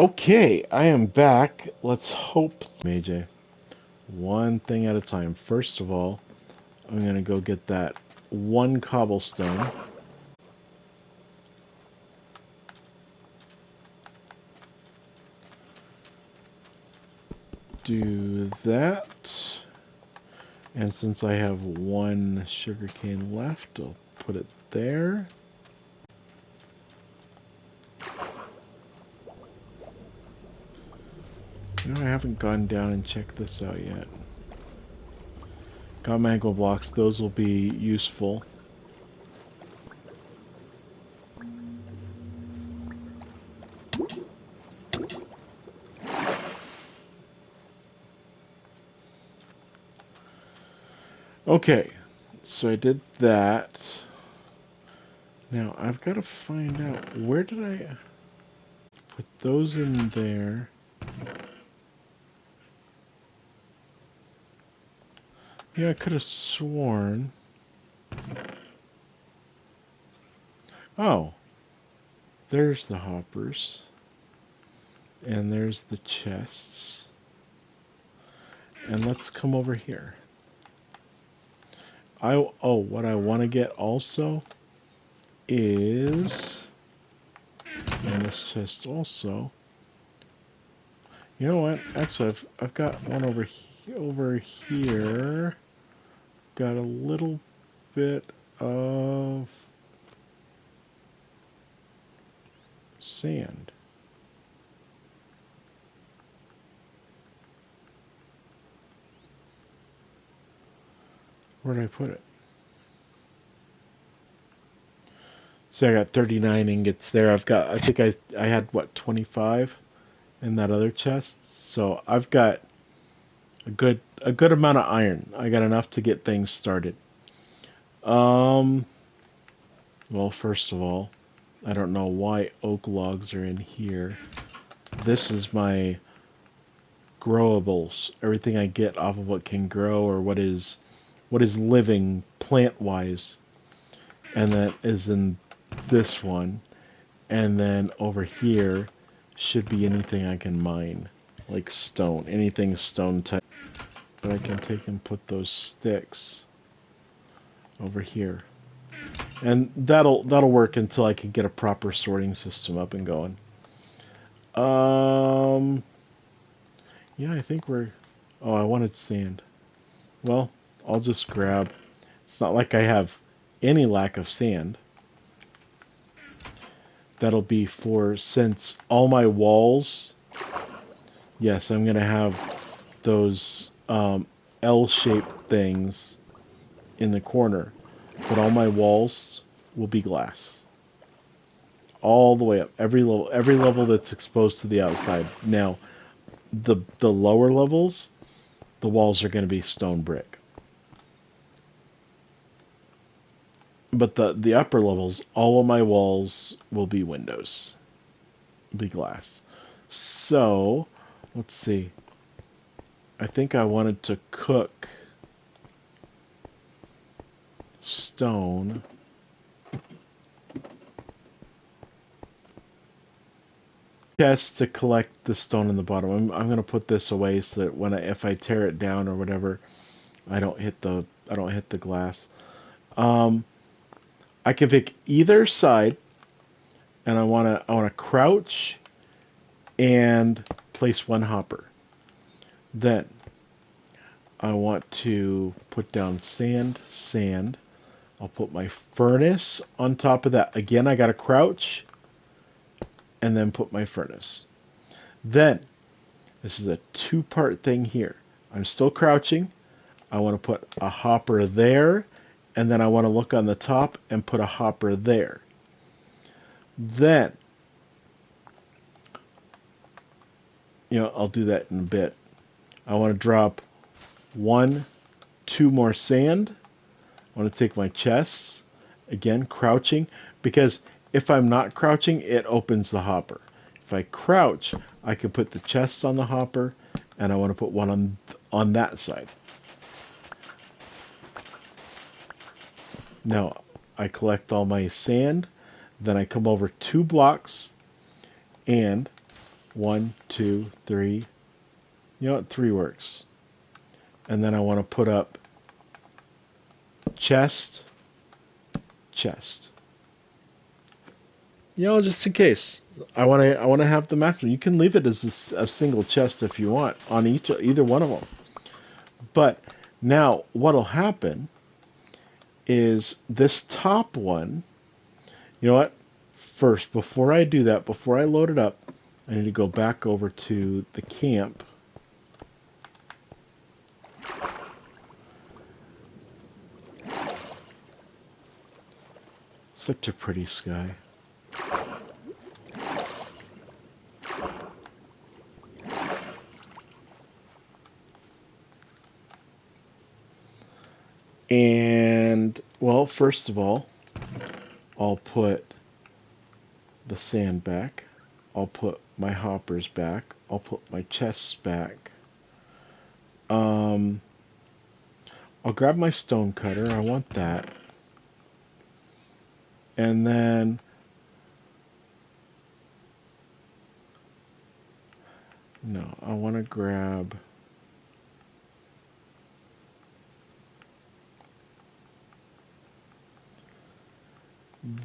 Okay, I am back. Let's hope, AJ. One thing at a time. First of all, I'm gonna go get that one cobblestone. Do that. And since I have one sugarcane left, I'll put it there. I haven't gone down and checked this out yet. Got mango blocks. Those will be useful. Okay, so I did that. Now I've got to find out where did I put those in there. Yeah, I could have sworn. Oh, there's the hoppers. And there's the chests. And let's come over here. What I want to get also is in this chest also. You know what? Actually, I've got one over here. Got a little bit of sand. Where did I put it? So I got 39 ingots there. I think I had what, 25 in that other chest. So I've got a good amount of iron. I got enough to get things started. Um well, first of all, I don't know why oak logs are in here. This is my growables. Everything I get off of what can grow or what is living plant wise. And that is in this one. And then over here should be anything I can mine. Like stone. Anything stone type. But I can take and put those sticks over here. And that'll work until I can get a proper sorting system up and going. Yeah, I think we're... Oh, I wanted sand. Well, I'll just grab... It's not like I have any lack of sand. That'll be for... Since all my walls... Yes, I'm going to have those L-shaped things in the corner. But all my walls will be glass. All the way up. Every level that's exposed to the outside. Now, the lower levels, the walls are going to be stone brick. But the upper levels, all of my walls will be windows. Be glass. So, let's see. I think I wanted to cook stone. Chest to collect the stone in the bottom. I'm going to put this away so that if I tear it down or whatever, I don't hit the glass. I can pick either side, and I want to crouch and place one hopper. Then I want to put down sand. I'll put my furnace on top of that. Again, I got to crouch and then put my furnace. Then, this is a two-part thing here. I'm still crouching. I want to put a hopper there, and then I want to look on the top and put a hopper there. Then, I'll do that in a bit. I want to drop 2 more sand. I want to take my chests, again, crouching, because if I'm not crouching, it opens the hopper. If I crouch, I can put the chests on the hopper, and I want to put one on that side. Now, I collect all my sand, then I come over 2 blocks, and 1, 2, 3. You know what? 3 works. And then I want to put up chest, chest. You know, just in case. I want to have the maximum. You can leave it as a single chest if you want on either one of them. But now what'll happen is this top one, you know what? First, before I do that, before I load it up, I need to go back over to the camp. Such a pretty sky. And, well, first of all, I'll put the sand back. I'll put my hoppers back. I'll put my chests back. I'll grab my stone cutter. I want that. And then no, I want to grab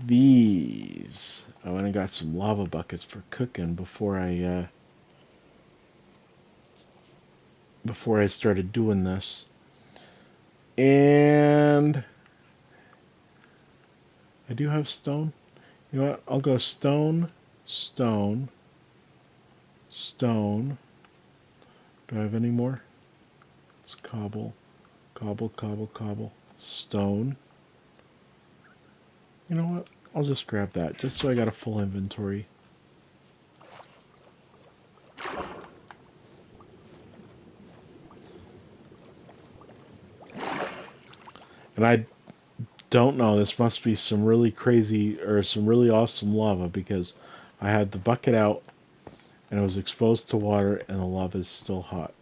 these. I went and got some lava buckets for cooking before I started doing this. And I do have stone. You know what? I'll go stone, stone, stone. Do I have any more? It's cobble, cobble, cobble, cobble, stone. You know what? I'll just grab that, just so I got a full inventory. And I don't know, this must be some really crazy, or some really awesome lava, because I had the bucket out, and it was exposed to water, and the lava is still hot.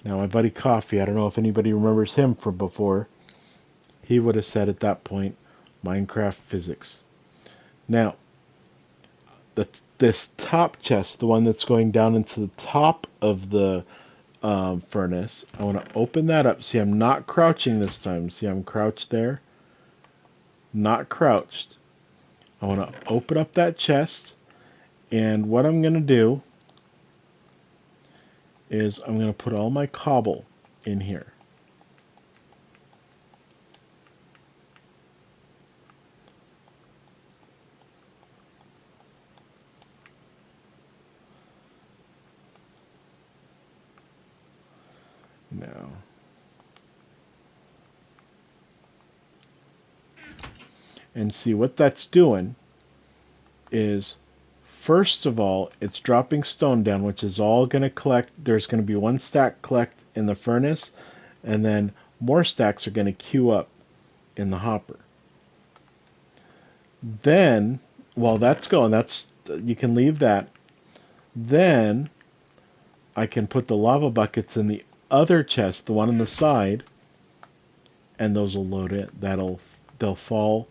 Now, my buddy Coffee, I don't know if anybody remembers him from before, he would have said at that point, Minecraft physics. Now, this top chest, the one that's going down into the top of the furnace, I want to open that up. See, I'm not crouching this time. See, I'm crouched there. Not crouched. I want to open up that chest, and what I'm going to do is I'm going to put all my cobble in here. Now, and see what that's doing is, first of all, it's dropping stone down, which is all going to collect. There's going to be one stack collect in the furnace, and then more stacks are going to queue up in the hopper. Then, while that's going, you can leave that. Then I can put the lava buckets in the other chest, the one on the side, and those will load it. They'll fall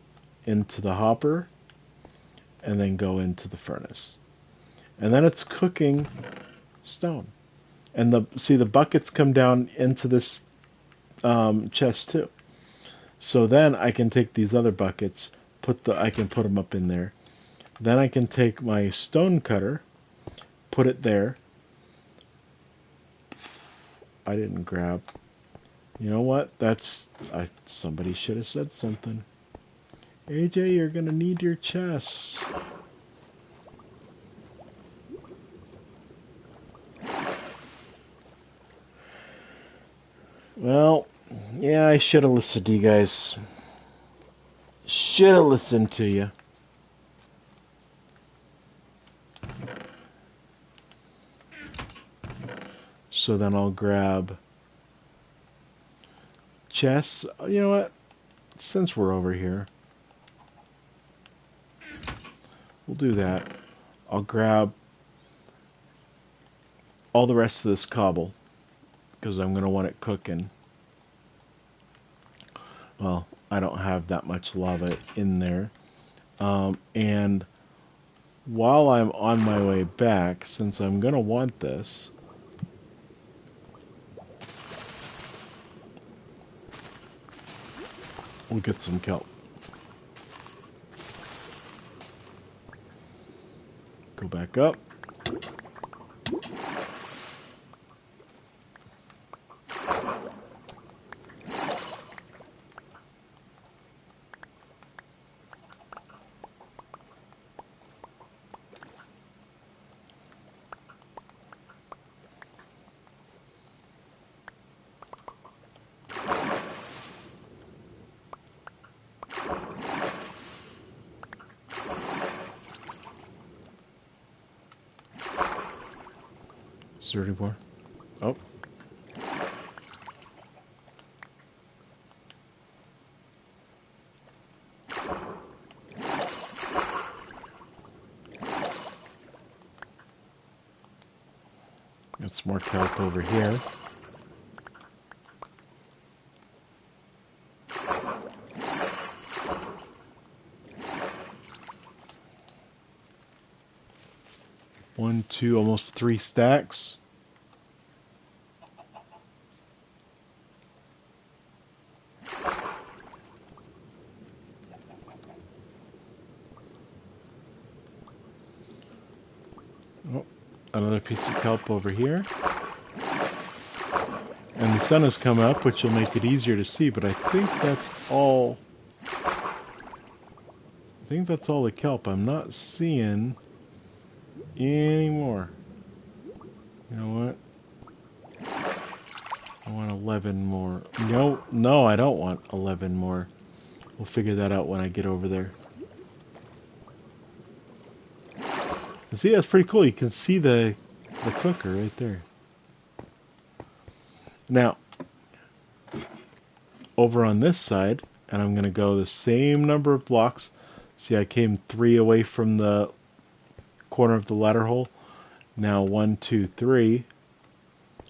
into the hopper and then go into the furnace. And then it's cooking stone. And the buckets come down into this chest too. So then I can take these other buckets, I can put them up in there. Then I can take my stone cutter, put it there. I didn't grab. You know what? Somebody should have said something. AJ, you're gonna need your chests. Well, yeah, I should have listened to you guys. Should have listened to you. So then I'll grab chests. You know what? Since we're over here, we'll do that. I'll grab all the rest of this cobble, because I'm going to want it cooking. Well, I don't have that much lava in there. And while I'm on my way back, since I'm going to want this, we'll get some kelp. Go back up. Searching for. Oh. Got some more kelp over here. One, two, almost 3 stacks. Oh, another piece of kelp over here. And the sun has come up, which will make it easier to see, but I think that's all. I think that's all the kelp. I'm not seeing any more. You know what? I want 11 more. No, I don't want 11 more. We'll figure that out when I get over there. See, that's pretty cool. You can see the cooker right there. Now, over on this side, and I'm going to go the same number of blocks. See, I came 3 away from the corner of the ladder hole. Now 1, 2, 3.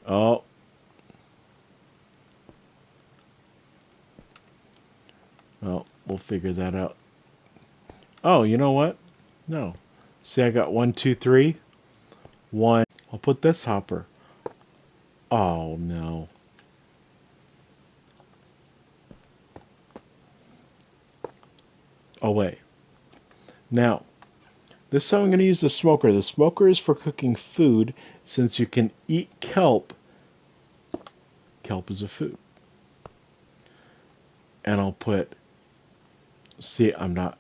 Oh. Well, we'll figure that out. Oh, you know what? No. See, I got 1, 2, 3. 1. I'll put this hopper. Oh, no. Away. Now, this time I'm going to use the smoker. The smoker is for cooking food. Since you can eat kelp, kelp is a food. And I'll put, see, I'm not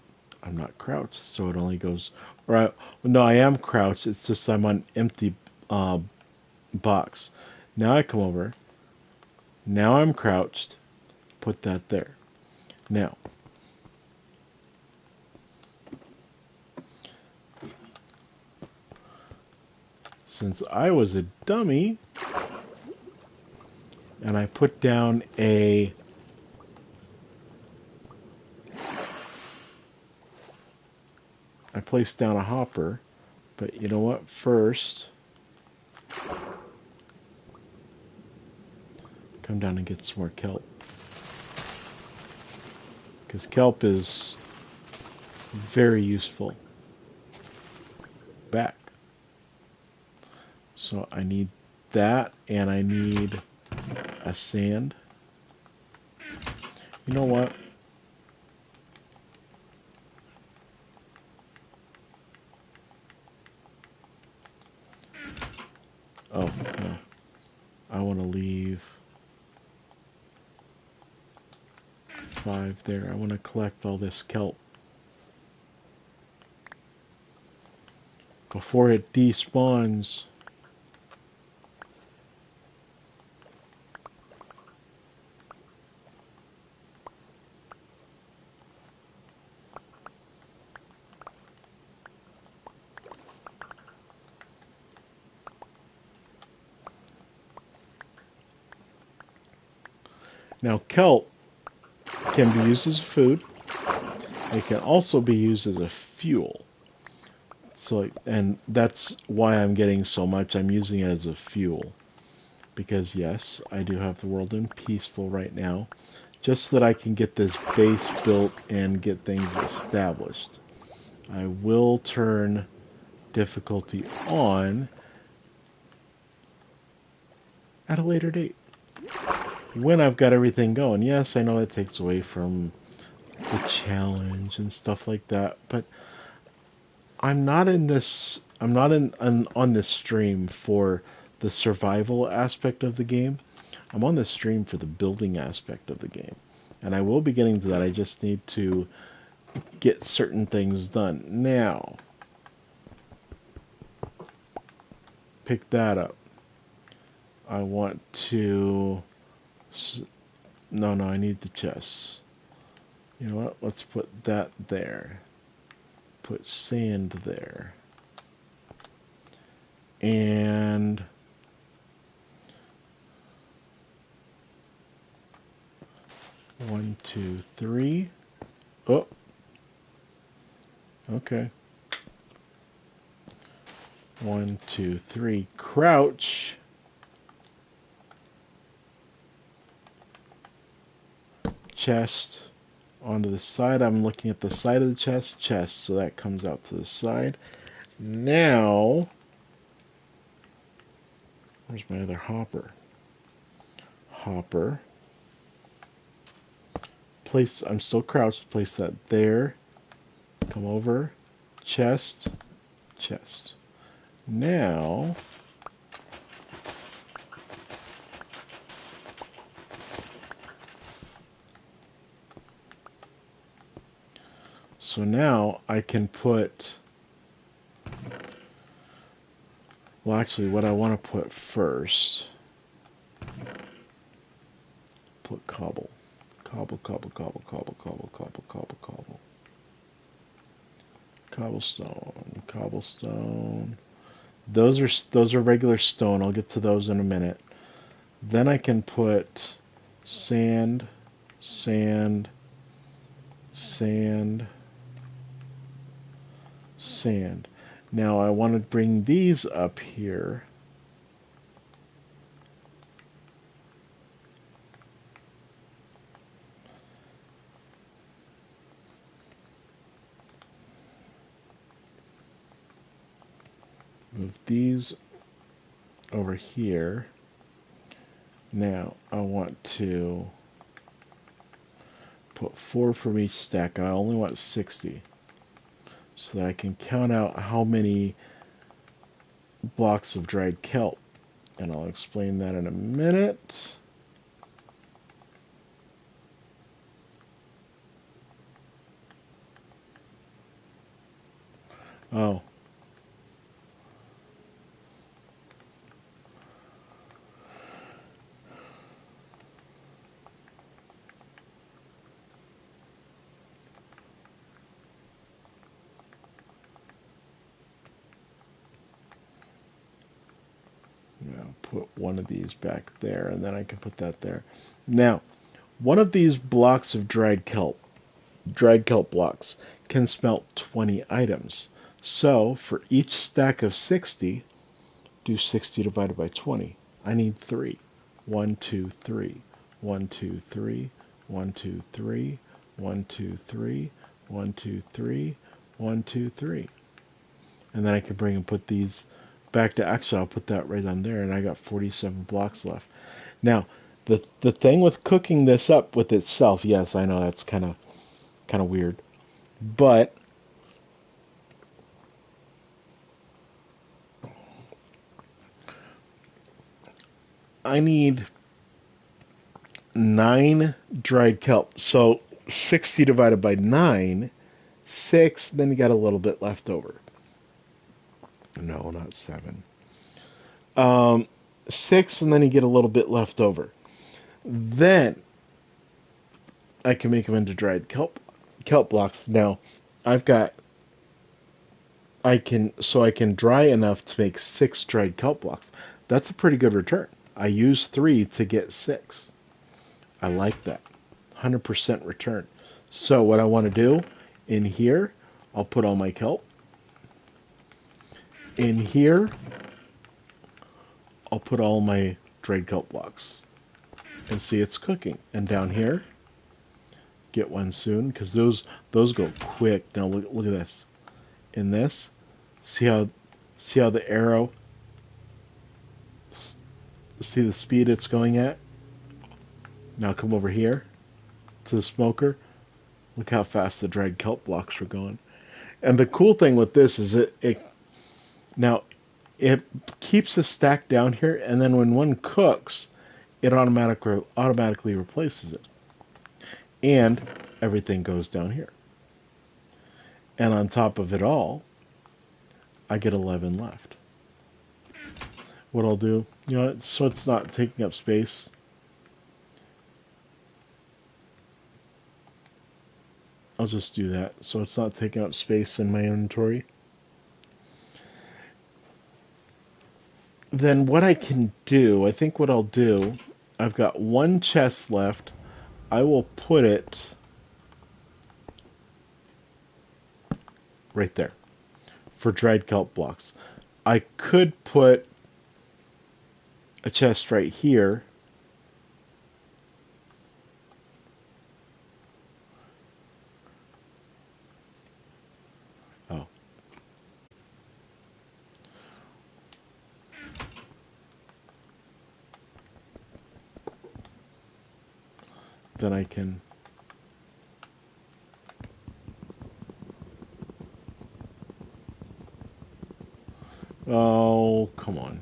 crouched, so it only goes, right. No, I am crouched. It's just I'm on empty box. Now I come over. Now I'm crouched. Put that there. Now, since I was a dummy, and I put down I placed down a hopper, but you know what? First, come down and get some more kelp. Because kelp is very useful. Back. So I need that, and I need a sand. You know what? Oh, no. I want to leave 5 there. I want to collect all this kelp before it despawns. Now, kelp can be used as food. It can also be used as a fuel. So, and that's why I'm getting so much. I'm using it as a fuel. Because, yes, I do have the world in peaceful right now. Just so that I can get this base built and get things established. I will turn difficulty on at a later date when I've got everything going. Yes, I know it takes away from the challenge and stuff like that, but I'm not in this. I'm not on this stream for the survival aspect of the game. I'm on this stream for the building aspect of the game, and I will be getting to that. I just need to get certain things done. Now, pick that up. I want to. No, I need the chests. You know what? Let's put that there. Put sand there. And one, two, three. Oh, okay. 1, 2, 3. Crouch. Chest onto the side. I'm looking at the side of the chest, so that comes out to the side. Now, where's my other hopper? Hopper. Place, I'm still crouched, place that there. Come over, chest, chest. Now, so now I can put, well actually what I want to put first, put cobble. Cobble, cobble, cobble, cobble, cobble, cobble, cobble, cobble. Cobblestone, cobblestone. Those are regular stone. I'll get to those in a minute. Then I can put sand, sand, sand, sand. Now I want to bring these up here. Move these over here. Now I want to put 4 from each stack. I only want 60 so that I can count out how many blocks of dried kelp, and I'll explain that in a minute. Oh, put one of these back there, and then I can put that there. Now, one of these blocks of dried kelp blocks, can smelt 20 items. So, for each stack of 60, do 60 divided by 20. I need 3. 1, 2, 3. 1, 2, 3. 1, 2, 3. 1, 2, 3. 1, 2, 3. 1, 2, 3. And then I can bring and put these back to, actually I'll put that right on there, and I got 47 blocks left. Now, the thing with cooking this up with itself, yes, I know that's kind of weird, but I need 9 dried kelp. So 60 divided by 9, 6, then you got a little bit left over. No, not 7. 6, and then you get a little bit left over. Then I can make them into dried kelp blocks. Now, I can dry enough to make 6 dried kelp blocks. That's a pretty good return. I use 3 to get 6. I like that. 100% return. So what I want to do in here, I'll put all my kelp. In here, I'll put all my dried kelp blocks. And see it's cooking. And down here, get one soon, because those go quick. Now look at this. in this. See how the arrow, see the speed it's going at? Now come over here to the smoker. Look how fast the dried kelp blocks are going. And the cool thing with this is now it keeps the stack down here, and then when one cooks, it automatically replaces it. And everything goes down here. And on top of it all, I get 11 left. What I'll do, so it's not taking up space. I'll just do that, so it's not taking up space in my inventory. Then what I can do, I think what I'll do, I've got one chest left. I will put it right there for dried kelp blocks. I could put a chest right here. Oh. Then I can Oh, come on.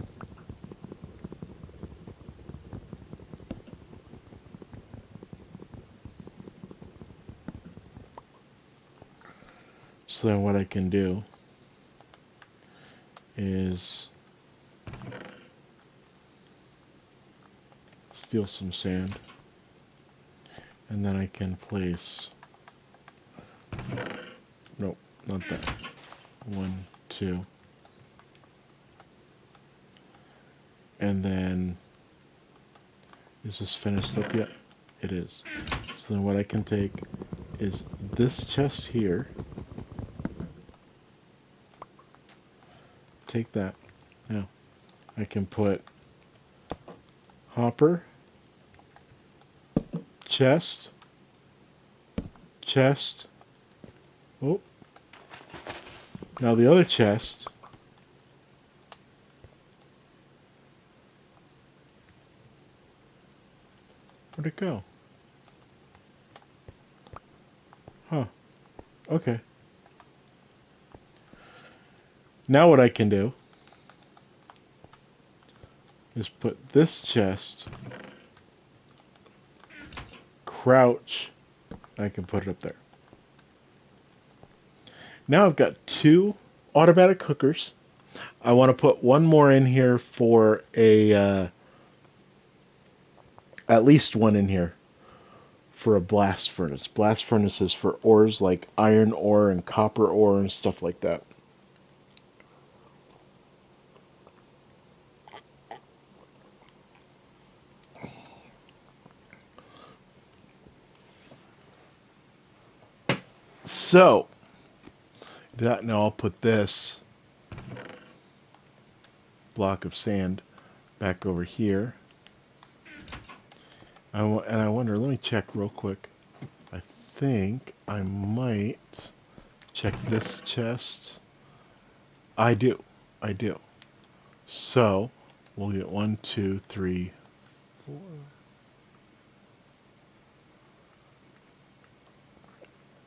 So then what I can do is steal some sand, and then I can place, nope, not that, 1, 2, and then, is this finished up yet? It is. So then what I can take is this chest here, take that. Now, I can put hopper, chest, chest, oh, now the other chest, where'd it go? Huh, okay. Now what I can do is put this chest, crouch, I can put it up there. Now I've got 2 automatic cookers. I want to put one more in here for at least one in here for a blast furnace. Blast furnaces for ores like iron ore and copper ore and stuff like that. So, now I'll put this block of sand back over here. And I wonder, let me check real quick. I think I might check this chest. I do. So, we'll get 1, 2, 3, 4.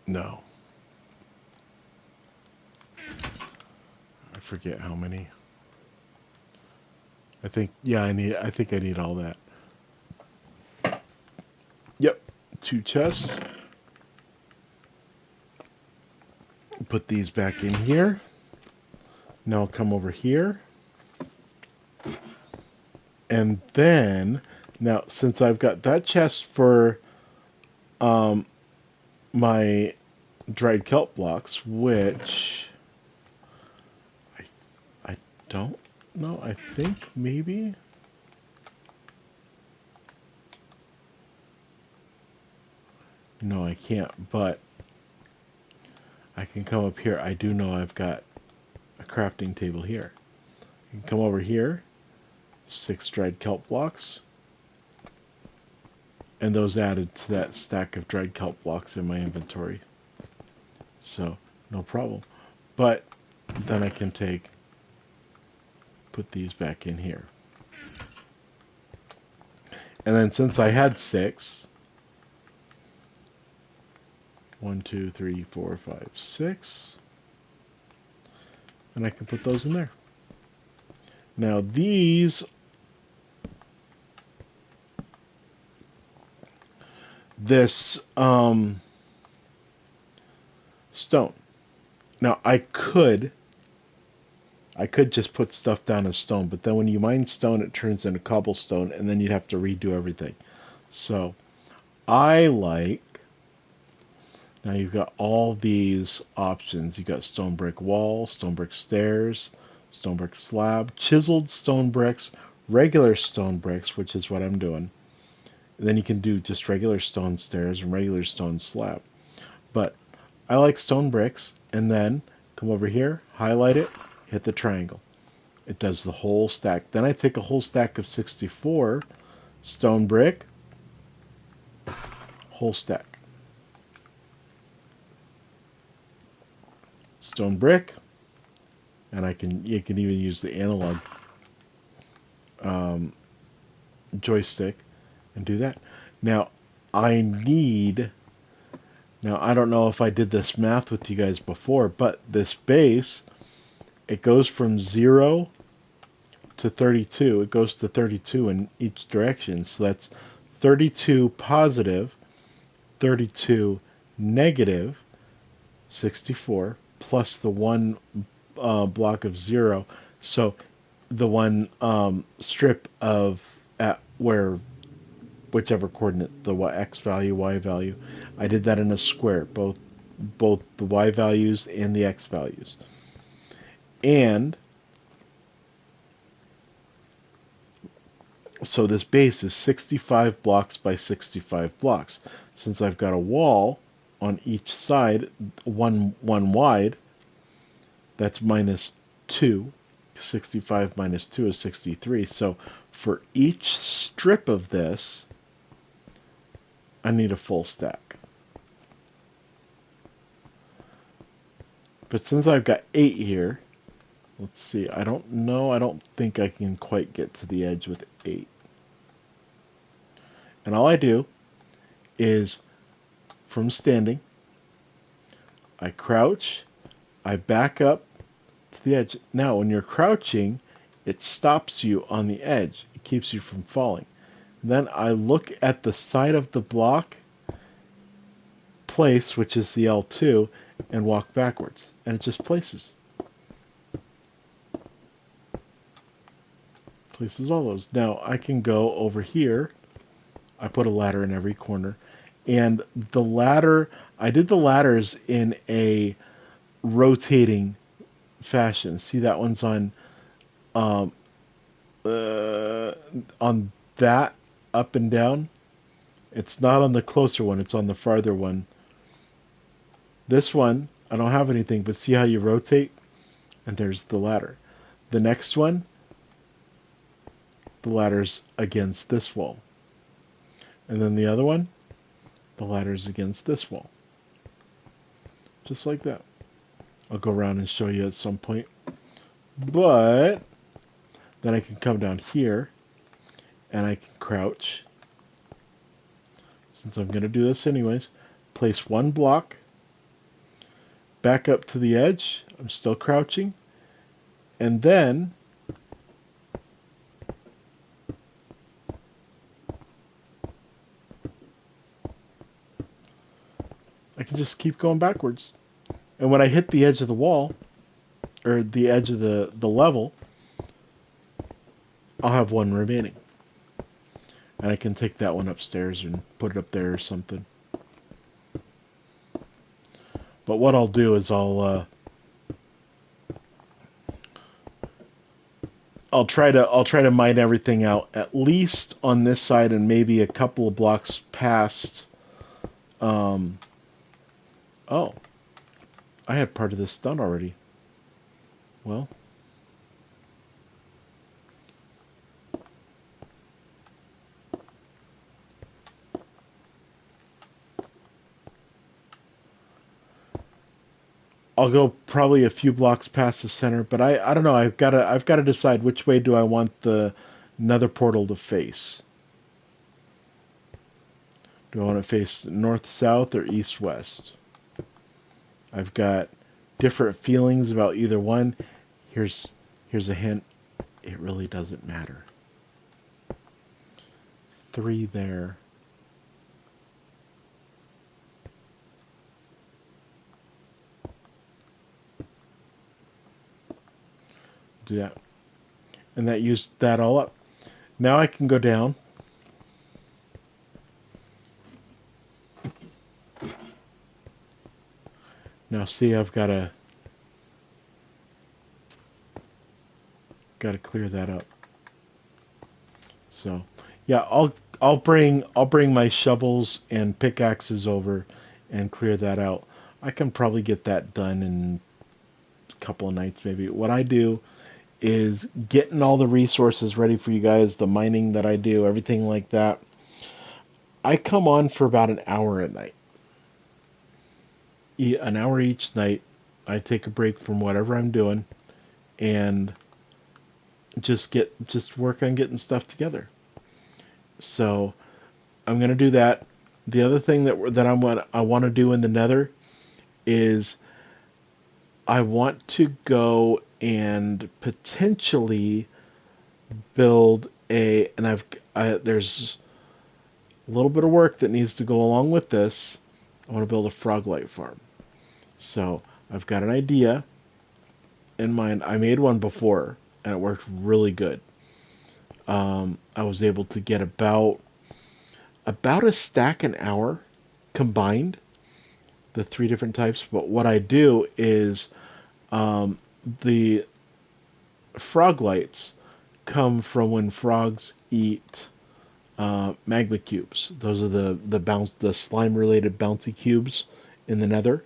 No. I forget how many. I think I need all that. Yep, 2 chests. Put these back in here. Now I'll come over here. And then, now since I've got that chest for my dried kelp blocks, which I don't know, I think maybe. No, I can't, but I can come up here. I do know I've got a crafting table here. I can come over here, 6 dried kelp blocks, and those added to that stack of dried kelp blocks in my inventory. So, no problem. But then I can put these back in here. And then since I had 6, 1, 2, 3, 4, 5, 6, and I can put those in there. Now this stone. Now I could just put stuff down as stone, but then when you mine stone, it turns into cobblestone, and then you'd have to redo everything. So I like, now you've got all these options. You've got stone brick wall, stone brick stairs, stone brick slab, chiseled stone bricks, regular stone bricks, which is what I'm doing. And then you can do just regular stone stairs and regular stone slab. But I like stone bricks, and then come over here, highlight it, hit the triangle. It does the whole stack. Then I take a whole stack of 64 stone brick, whole stack. Stone brick, and you can even use the analog joystick and do that. Now I don't know if I did this math with you guys before, but this base, it goes from 0 to 32. It goes to 32 in each direction. So that's 32 positive, 32 negative, 64, plus the one block of 0. So the one strip of at where whichever coordinate, the x value, y value, I did that in a square, both the y values and the x values. And so this base is 65 blocks by 65 blocks. Since I've got a wall on each side, one wide, that's minus 2. 65 minus 2 is 63. So for each strip of this, I need a full stack. But since I've got 8 here, let's see, I don't think I can quite get to the edge with 8. And all I do is, from standing, I crouch, I back up to the edge. Now, when you're crouching, it stops you on the edge. It keeps you from falling. Then I look at the side of the block, place, which is the L2, and walk backwards. And it just places. Places all those. Now, I can go over here. I put a ladder in every corner. And the ladder, I did the ladders in a rotating fashion. See, that one's on that up and down. It's not on the closer one, it's on the farther one. This one, I don't have anything, but see how you rotate? And there's the ladder. The next one, the ladder's against this wall. And then the other one, the ladder's against this wall. Just like that. I'll go around and show you at some point. But then I can come down here and I can crouch. Since I'm going to do this anyways, place one block, back up to the edge. I'm still crouching. And then I can just keep going backwards. And when I hit the edge of the wall, or the edge of the level, I'll have one remaining. And I can take that one upstairs and put it up there or something. But what I'll do is I'll try to mine everything out, at least on this side and maybe a couple of blocks past. Oh, I had part of this done already. Well, I'll go probably a few blocks past the center, but I don't know. I've got to decide which way do I want the nether portal to face. Do I want to face north south or east west? I've got different feelings about either one. Here's a hint. It really doesn't matter. 3 there. Do that. And that used that all up. Now I can go down. Now see, I've got to clear that up. So, yeah, I'll bring my shovels and pickaxes over and clear that out. I can probably get that done in a couple of nights maybe. What I do is getting all the resources ready for you guys, the mining that I do, everything like that. I come on for about an hour at night. An hour each night. I take a break from whatever I'm doing and just work on getting stuff together. So I'm gonna do that. The other thing that I want to do in the Nether is I want to go and potentially build there's a little bit of work that needs to go along with this. I want to build a frog light farm. So I've got an idea in mind. I made one before and it worked really good. I was able to get about a stack an hour combined, the 3 different types. But what I do is the frog lights come from when frogs eat magma cubes. Those are the slime related bouncy cubes in the Nether.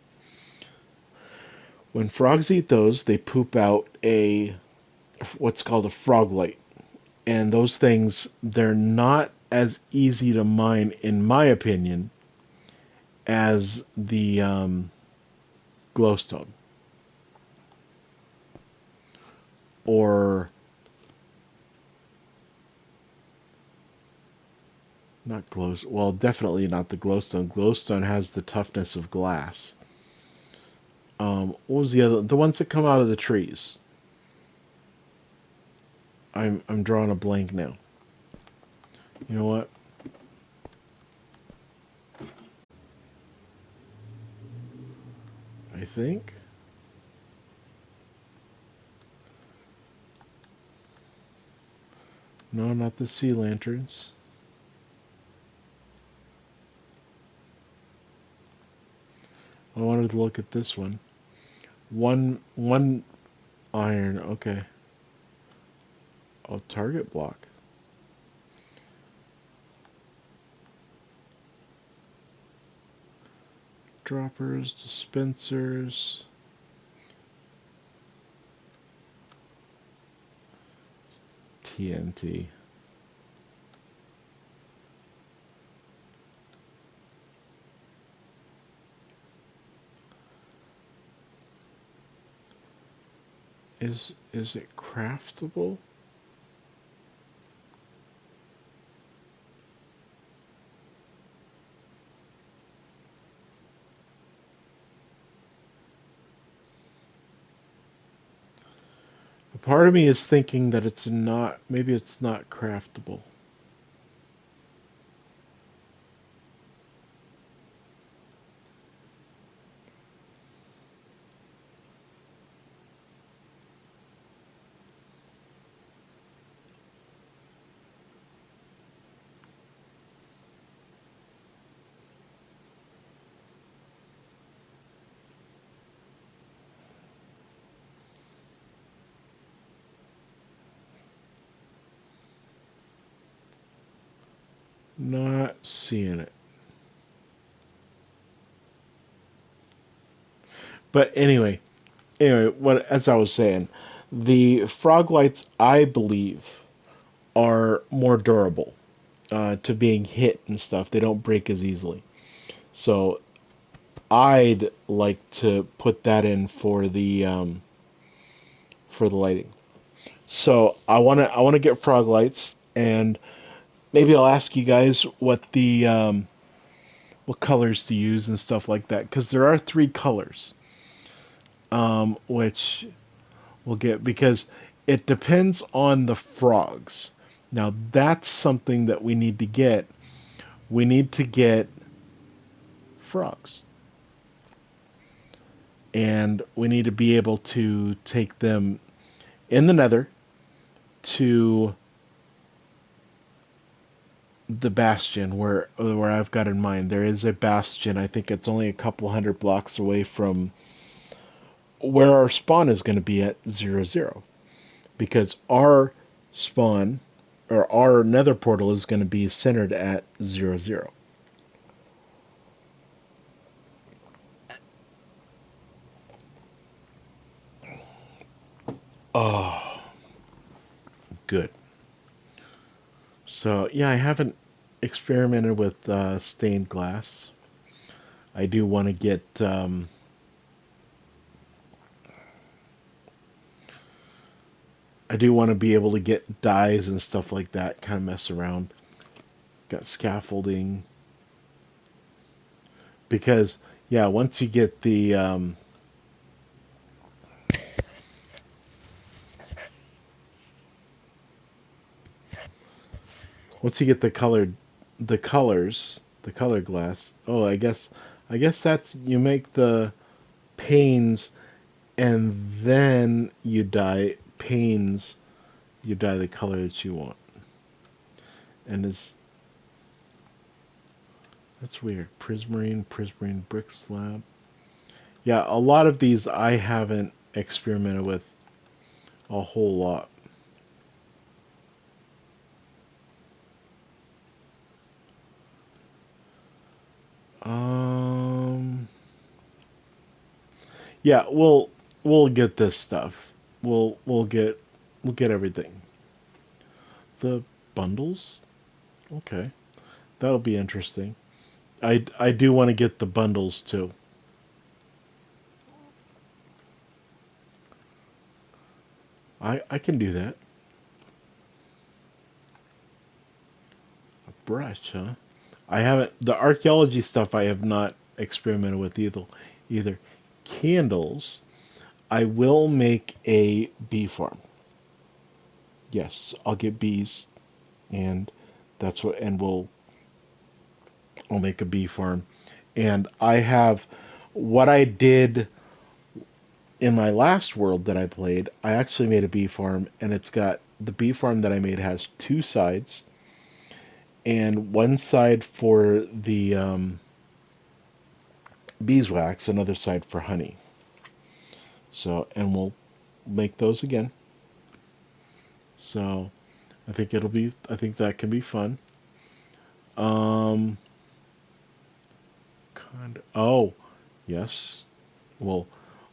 When frogs eat those, they poop out what's called a frog light. And those things, they're not as easy to mine, in my opinion, as the glowstone. Or not glows. Well, definitely not the glowstone. Glowstone has the toughness of glass. What was the other? The ones that come out of the trees. I'm drawing a blank now. You know what? I think. No, not the sea lanterns. I wanted to look at this one. One iron. Okay. Oh, target block. Droppers, dispensers. TNT. Is it craftable? A part of me is thinking that maybe it's not craftable. Not seeing it. But anyway, what as I was saying, the frog lights, I believe, are more durable to being hit and stuff. They don't break as easily. So I'd like to put that in for the lighting. So I wanna get frog lights, and maybe I'll ask you guys what colors to use and stuff like that, because there are three colors, which we'll get because it depends on the frogs. Now that's something that we need to get. We need to get frogs, and we need to be able to take them in the Nether to the bastion where I've got in mind. There is a bastion. I think it's only a couple hundred blocks away from where our spawn is going to be at 00, because our spawn or our nether portal is going to be centered at 00. Oh, good. So, yeah, I haven't experimented with stained glass. I do want to get I do want to be able to get dyes and stuff like that, kind of mess around. Got scaffolding, because yeah, once you get the colors, the color glass. Oh, I guess that's you make the panes, and then you dye the color that you want. And it's that's weird. Prismarine brick slab. Yeah, a lot of these I haven't experimented with a whole lot. Um, yeah, we'll get this stuff. We'll get everything. The bundles? Okay. That'll be interesting. I do want to get the bundles too. I can do that. A brush, huh? I haven't the archaeology stuff I have not experimented with either. Candles, I will make a bee farm. Yes, I'll get bees, and I'll make a bee farm. And I have what I did in my last world that I played. I actually made a bee farm, and it's got the bee farm that I made has two sides, and one side for the beeswax, another side for honey. So, and we'll make those again. So, I think that can be fun. Um, oh, yes. We'll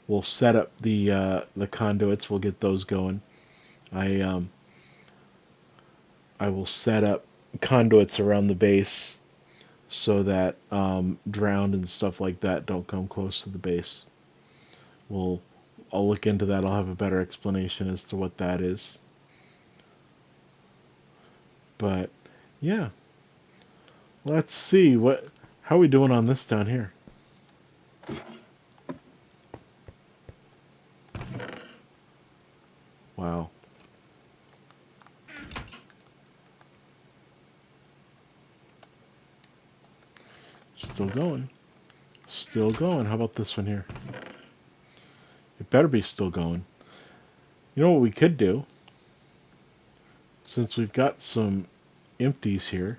we'll set up the conduits. We'll get those going. I um I will set up conduits around the base so that drowned and stuff like that don't come close to the base. We'll I'll look into that. I'll have a better explanation as to what that is. But yeah, let's see how are we doing on this down here. Wow, still going, still going. How about this one here? It better be still going. You know what we could do, since we've got some empties here.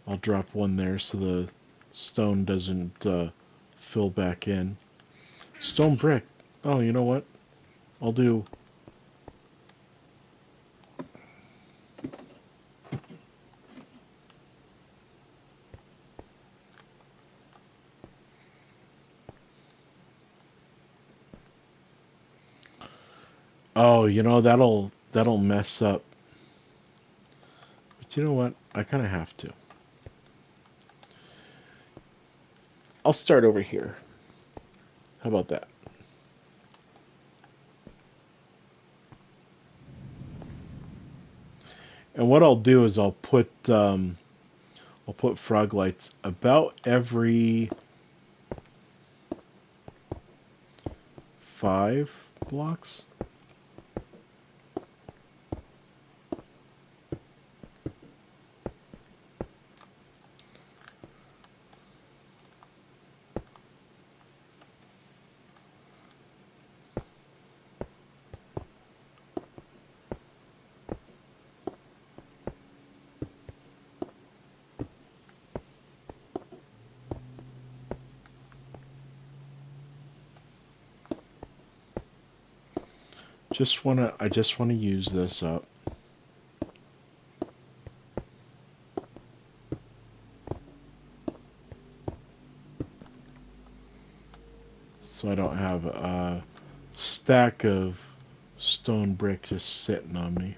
I'll drop one there so the stone doesn't fill back in. Stone brick. Oh, you know what? I'll do. Oh, that'll mess up. But you know what? I kind of have to. I'll start over here. How about that? And what I'll do is I'll put frog lights about every 5 blocks. I just wanna use this up. So I don't have a stack of stone brick just sitting on me.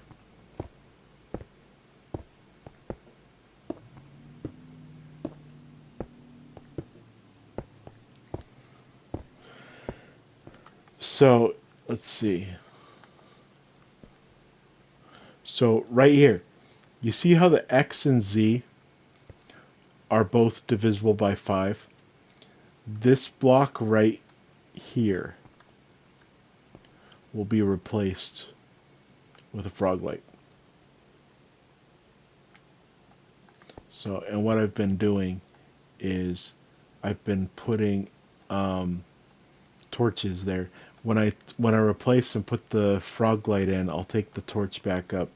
So let's see. So right here, you see how the X and Z are both divisible by 5? This block right here will be replaced with a frog light. So, and what I've been doing is I've been putting torches there. When I replace and put the frog light in, I'll take the torch back up,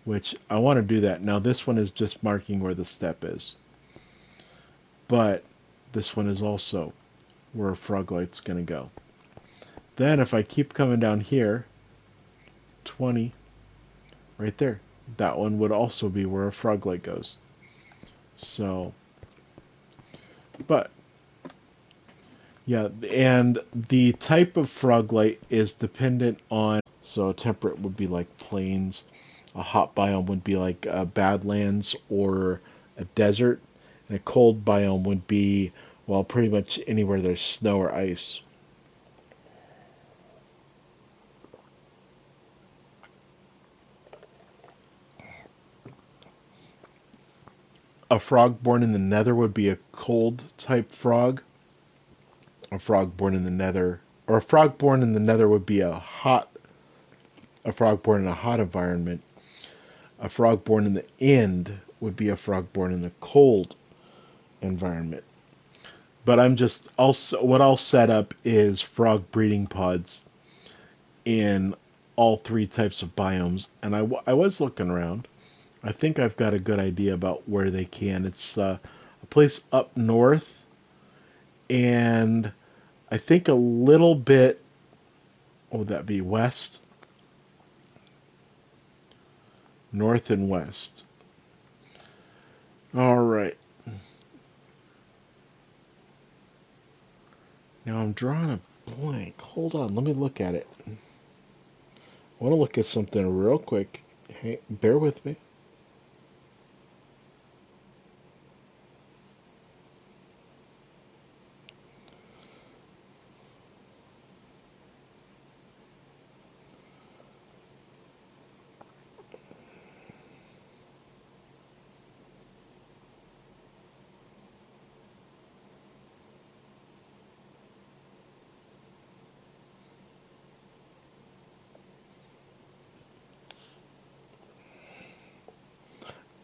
which I want to do that. Now this one is just marking where the step is, but this one is also where a frog light's going to go. Then if I keep coming down here, 20, right there, that one would also be where a frog light goes. So, but yeah, and the type of frog light is dependent on, so a temperate would be like plains, a hot biome would be like badlands or a desert, and a cold biome would be, well, pretty much anywhere there's snow or ice. A frog born in the nether would be a cold type frog. A frog born in the nether, or a frog born in the nether would be a frog born in a hot environment. A frog born in the end would be a frog born in the cold environment. But what I'll set up is frog breeding pods in all 3 types of biomes. And I was looking around. I think I've got a good idea about where they can. It's a place up north, and I think a little bit, what would that be, west? North and west. All right. Now I'm drawing a blank. Hold on, let me look at it. I want to look at something real quick. Hey, bear with me.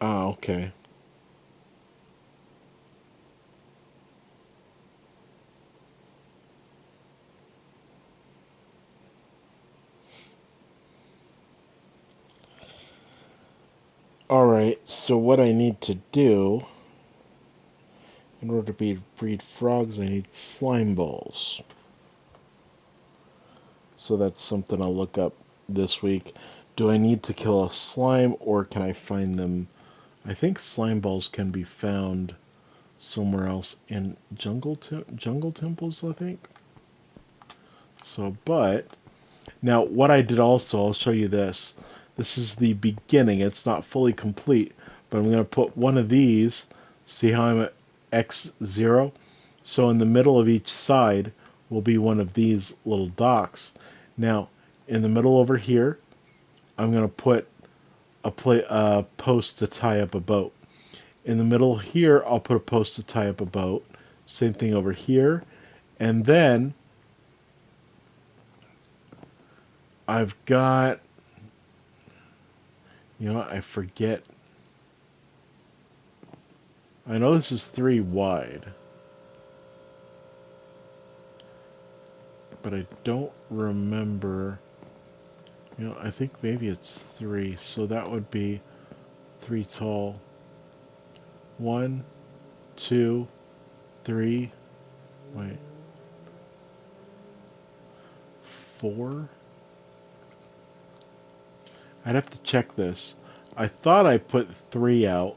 Ah, okay. All right, so what I need to do in order to breed frogs, I need slime balls. So that's something I'll look up this week. Do I need to kill a slime, or can I find them? I think slime balls can be found somewhere else in jungle temples, I think. So, but now what I did also, I'll show you this. This is the beginning. It's not fully complete, but I'm going to put one of these. See how I'm at X0? So in the middle of each side will be one of these little docks. Now, in the middle over here, I'm going to put a post to tie up a boat. In the middle here, I'll put a post to tie up a boat. Same thing over here. And then I've got, I forget. I know this is 3 wide, but I don't remember. I think maybe it's 3, so that would be 3 tall. 1, 2, 3, wait, 4? I'd have to check this. I thought I put 3 out,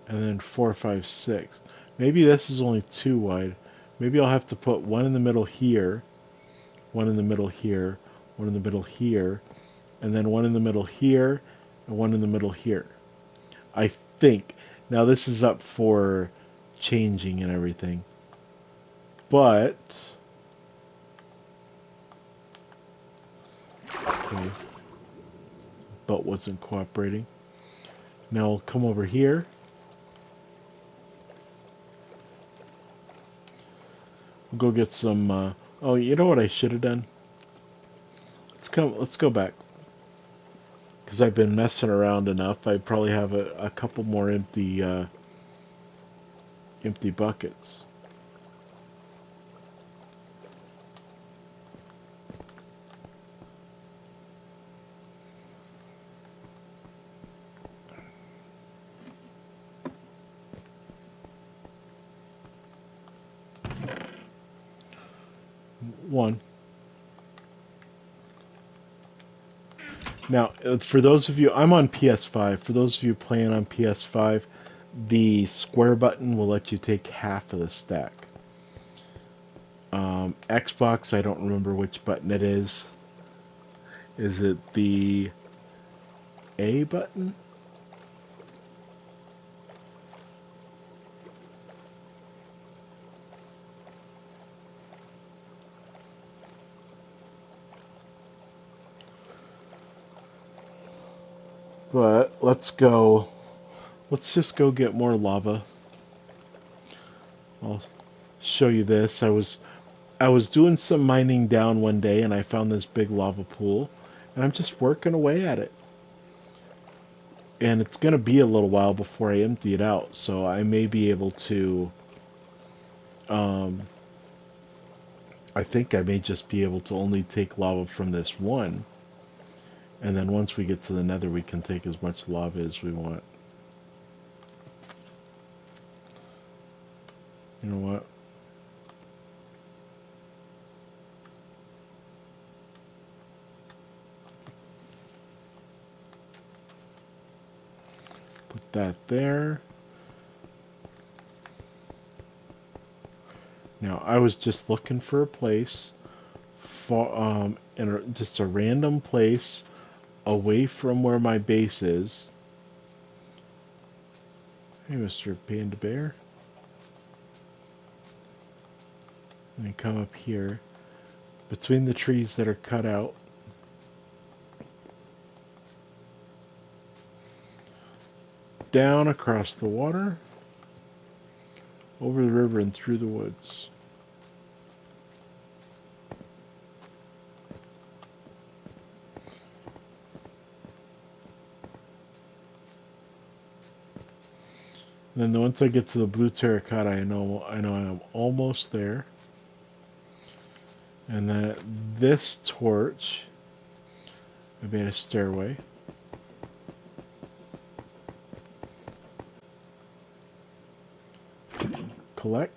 and then 4, 5, 6. Maybe this is only 2 wide. Maybe I'll have to put 1 in the middle here, 1 in the middle here, 1 in the middle here, and then 1 in the middle here, and 1 in the middle here. I think. Now this is up for changing and everything. But okay, boat wasn't cooperating. Now we'll come over here. We'll go get some oh, you know what I should have done? Let's go back. Because I've been messing around enough, I probably have a couple more empty buckets. One. Now, for those of you, I'm on PS5. For those of you playing on PS5, the square button will let you take half of the stack. Xbox, I don't remember which button it is. Is it the A button? But let's go. Let's just go get more lava. I'll show you this. I was doing some mining down one day and I found this big lava pool and I'm just working away at it. And it's going to be a little while before I empty it out, so I may be able to I think I may just be able to only take lava from this one. And then once we get to the nether, we can take as much lava as we want. You know what? Put that there. Now, I was just looking for a place, for, just a random place away from where my base is. Hey, Mr. Panda Bear. And come up here, between the trees that are cut out. Down across the water, over the river and through the woods. And then once I get to the blue terracotta, I know I'm almost there. And then this torch, I made a stairway. Collect.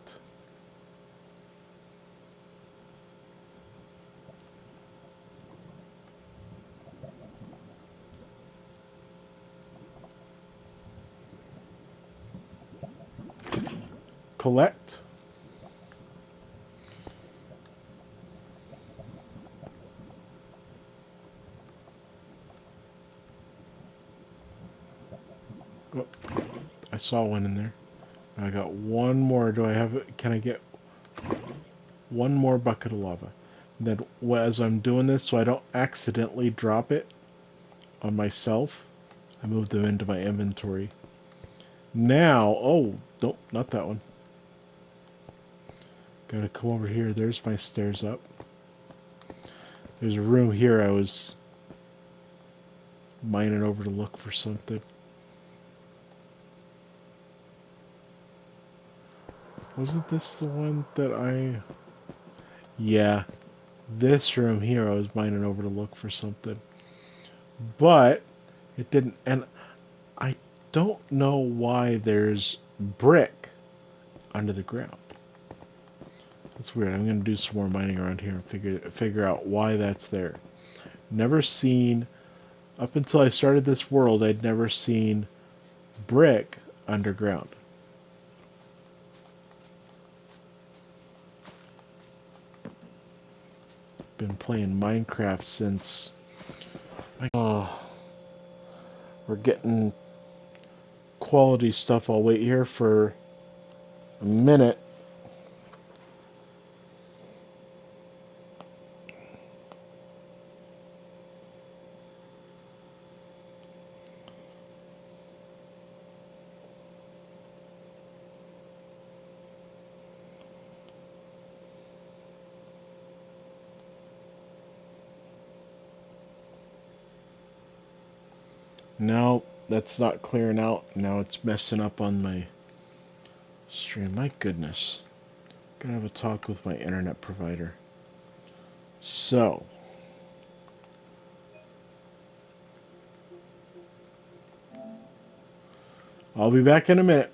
Collect. Oh, I saw one in there. I got one more. Do I have? Can I get one more bucket of lava? Then, as I'm doing this, so I don't accidentally drop it on myself, I move them into my inventory. Now, oh, nope, not that one. Gotta come over here. There's my stairs up. There's a room here I was mining over to look for something. Wasn't this the one that I... Yeah, this room here I was mining over to look for something. But it didn't, and I don't know why there's brick under the ground. That's weird. I'm going to do some more mining around here and figure out why that's there. Never seen, up until I started this world, I'd never seen brick underground. Been playing Minecraft since... Oh, we're getting quality stuff. I'll wait here for a minute. Now that's not clearing out. Now it's messing up on my stream. My goodness. Gonna have a talk with my internet provider. So, I'll be back in a minute.